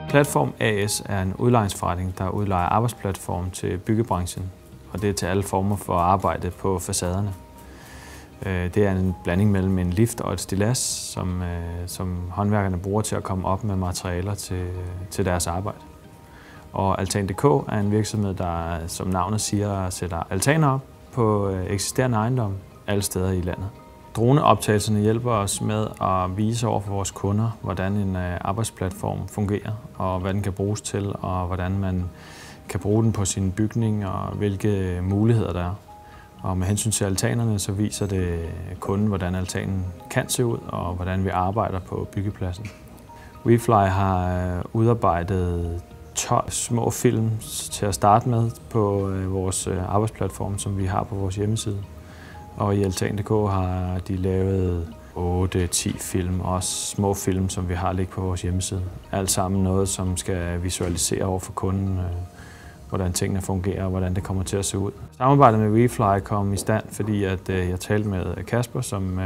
Platform AS er en udlejningsforretning, der udlejer arbejdsplatform til byggebranchen, og det er til alle former for arbejde på facaderne. Det er en blanding mellem en lift og et stillads, som håndværkerne bruger til at komme op med materialer til deres arbejde. Og Altan.dk er en virksomhed, der, som navnet siger, sætter altaner op på eksisterende ejendom alle steder i landet. Droneoptagelserne hjælper os med at vise over for vores kunder, hvordan en arbejdsplatform fungerer, og hvad den kan bruges til, og hvordan man kan bruge den på sin bygning, og hvilke muligheder der er. Og med hensyn til altanerne, så viser det kunden, hvordan altanen kan se ud, og hvordan vi arbejder på byggepladsen. WeFly har udarbejdet 12 små film til at starte med på vores arbejdsplatform, som vi har på vores hjemmeside. Og i Altan.dk har de lavet 8-10 film, også små film, som vi har ligget på vores hjemmeside. Alt sammen noget, som skal visualisere over for kunden, hvordan tingene fungerer og hvordan det kommer til at se ud. Samarbejdet med WeFly kom i stand, fordi jeg talte med Kasper, som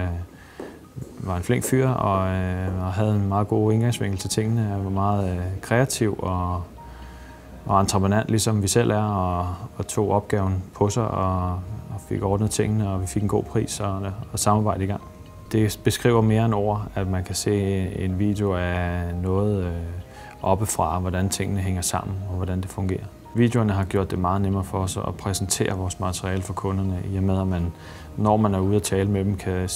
var en flink fyr og havde en meget god indgangsvinkel til tingene. Jeg var meget kreativ og entreprenant, ligesom vi selv er, og tog opgaven på sig og fik ordnet tingene, og vi fik en god pris og samarbejde i gang. Det beskriver mere end ord, at man kan se en video af noget oppefra, hvordan tingene hænger sammen og hvordan det fungerer. Videoerne har gjort det meget nemmere for os at præsentere vores materiale for kunderne, i og med at man, når man er ude at tale med dem, kan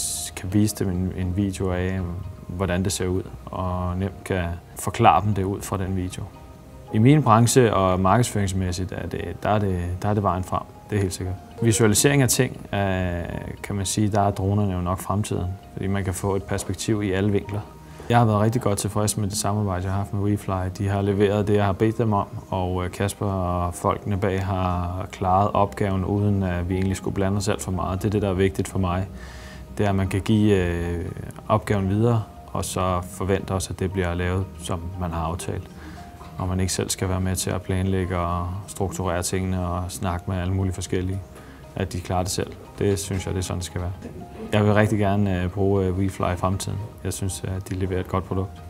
vise dem en video af, hvordan det ser ud, og nemt kan forklare dem det ud fra den video. I min branche og markedsføringsmæssigt der er det vejen frem, det er helt sikkert. Visualisering af ting, kan man sige, der er dronerne jo nok fremtiden, fordi man kan få et perspektiv i alle vinkler. Jeg har været rigtig godt tilfreds med det samarbejde, jeg har haft med WeFly. De har leveret det, jeg har bedt dem om, og Kasper og folkene bag har klaret opgaven, uden at vi egentlig skulle blande os alt for meget. Det er det, der er vigtigt for mig. Det er, at man kan give opgaven videre, og så forvente os, at det bliver lavet, som man har aftalt. Og man ikke selv skal være med til at planlægge og strukturere tingene og snakke med alle mulige forskellige. At de klarer det selv. Det synes jeg, det er sådan, det skal være. Jeg vil rigtig gerne bruge WeFly i fremtiden. Jeg synes, at de leverer et godt produkt.